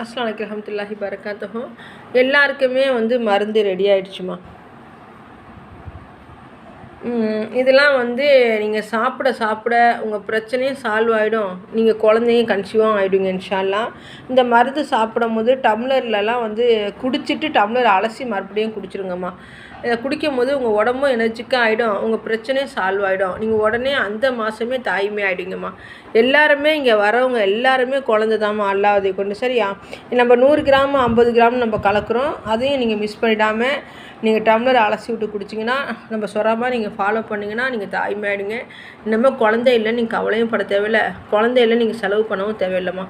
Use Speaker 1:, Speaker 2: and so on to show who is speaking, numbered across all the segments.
Speaker 1: அஸ்ஸலாமு அலைக்கும் வரஹ்மத்துல்லாஹி பரக்காத்துஹு. எல்லாருக்குமே மருந்து ரெடி ஆயிடுச்சுமா. இதெல்லாம் நீங்கள் சாப்பிட சாப்பிட உங்கள் பிரச்சனையும் சால்வ் ஆகிடும். நீங்கள் குழந்தையும் கன்சீவாக ஆகிடுங்க இன்ஷா அல்லாஹ். இந்த மருந்து சாப்பிடும் போது டம்ளர்லலாம் குடிச்சிட்டு டம்ளர் அலசி மறுபடியும் குடிச்சிருங்கம்மா. இதை குடிக்கும்போது உங்கள் உடம்பும் எனர்ஜிக்காக ஆகிடும், உங்கள் பிரச்சனையும் சால்வ் ஆகிடும். நீங்கள் உடனே அந்த மாதமே தாய்மை ஆகிடுங்கம்மா. எல்லாருமே இங்கே வரவங்க எல்லாருமே குழந்தை தாம்மா, அல்லாஹ்வை கொண்டு. சரியா? நம்ம 100 கிராம் 50 கிராம் நம்ம கலக்கிறோம். அதையும் நீங்கள் மிஸ் பண்ணிடாமல் நீங்கள் டம்ளர் அலசி விட்டு குடிச்சிங்கன்னா, நம்ம சொல்லாமல் நீங்கள் ஃபாலோ பண்ணிங்கன்னா நீங்கள் தாய்மை ஆகிடுங்க. இன்னமும் குழந்தை இல்லை நீங்கள் கவலையும் பட தேவையில்லை, குழந்தை இல்லை நீங்கள் செலவு பண்ணவும் தேவையில்லைம்மா.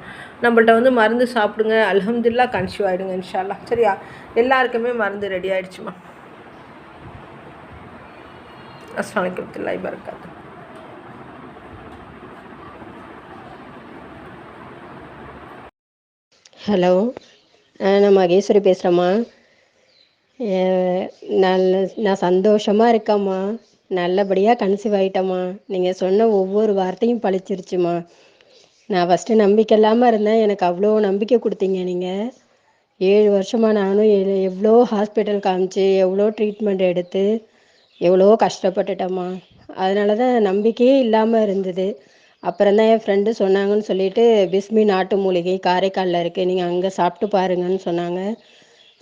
Speaker 1: நம்மள்ட்ட மருந்து சாப்பிடுங்க, அல்ஹம்துலில்லாஹ் கன்சீவ் ஆகிடுங்க இன்ஷா அல்லாஹ். சரியா? எல்லாருக்குமே மருந்து ரெடி ஆகிடுச்சுமா. அஸ்ஸலாமு அலைக்கும் வரஹ்மத்துல்லாஹி வபரகாத்துஹு.
Speaker 2: ஹலோ, நான் மகேஸ்வரி பேசுகிறேம்மா. நான் சந்தோஷமாக இருக்கேம்மா. நல்லபடியாக கன்சீவ் ஆகிட்டேம்மா. நீங்கள் சொன்ன ஒவ்வொரு வார்த்தையும் பழிச்சிருச்சுமா. நான் ஃபஸ்ட்டு நம்பிக்கை இல்லாமல் இருந்தேன், எனக்கு அவ்வளோ நம்பிக்கை கொடுத்தீங்க நீங்கள். 7 வருஷமாக நானும் எவ்வளோ ஹாஸ்பிட்டல் காமிச்சு எவ்வளோ ட்ரீட்மெண்ட் எடுத்து எவ்வளோ கஷ்டப்பட்டுட்டேம்மா. அதனால தான் நம்பிக்கையே இல்லாமல் இருந்தது. அப்புறம்தான் என் ஃப்ரெண்டு சொன்னாங்கன்னு சொல்லிட்டு பிஸ்மி நாட்டு மூலிகை காரைக்காலில் இருக்குது, நீங்கள் அங்கே சாப்பிட்டு பாருங்கன்னு சொன்னாங்க.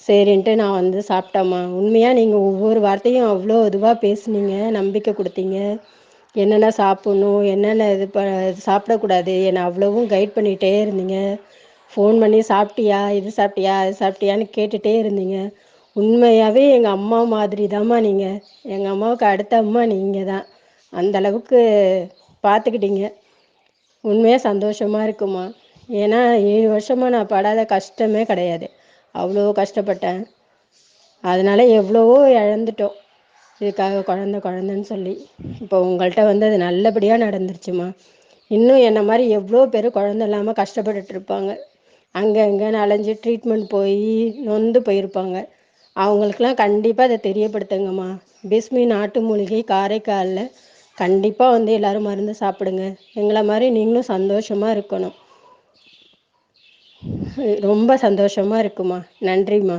Speaker 2: சரின்ட்டு நான் சாப்பிட்டேம்மா. உண்மையாக நீங்கள் ஒவ்வொரு வார்த்தையும் அவ்வளோ இதுவாக பேசுனீங்க, நம்பிக்கை கொடுத்தீங்க. என்னென்ன சாப்பிட்ணும், என்னென்ன சாப்பிடக்கூடாது, என்னை அவ்வளவும் கைட் பண்ணிகிட்டே இருந்தீங்க. ஃபோன் பண்ணி சாப்பிட்டியா, இது சாப்பிட்டியா, அது சாப்பிட்டியான்னு கேட்டுகிட்டே இருந்தீங்க. உண்மையாகவே எங்கள் அம்மா மாதிரி தாம்மா நீங்கள். எங்கள் அம்மாவுக்கு அடுத்த அம்மா நீங்கள் தான். அந்தளவுக்கு பார்த்துக்கிட்டீங்க. உண்மையாக சந்தோஷமாக இருக்குமா. ஏன்னா 7 வருஷமாக நான் படாத கஷ்டமே கிடையாது. அவ்வளோ கஷ்டப்பட்டேன். அதனால் எவ்வளவோ இழந்துட்டோம் இதுக்காக, குழந்தைன்னு சொல்லி. இப்போ உங்கள்கிட்ட அது நல்லபடியாக நடந்துருச்சுமா. இன்னும் என்னை மாதிரி எவ்வளோ பேர் குழந்தை இல்லாமல் கஷ்டப்பட்டுட்டு இருப்பாங்க. அங்கே இங்கேன்னு அலைஞ்சு ட்ரீட்மெண்ட் போய் நொந்து போயிருப்பாங்க. அவங்களுக்கெல்லாம் கண்டிப்பாக அதை தெரியப்படுத்துங்கம்மா. பிஸ்மி நாட்டு மூலிகை காரைக்காலில் கண்டிப்பாக எல்லோரும் மருந்து சாப்பிடுங்க. எங்களை மாதிரி நீங்களும் சந்தோஷமாக இருக்கணும். ரொம்ப சந்தோஷமாக இருக்குமா. நன்றிம்மா.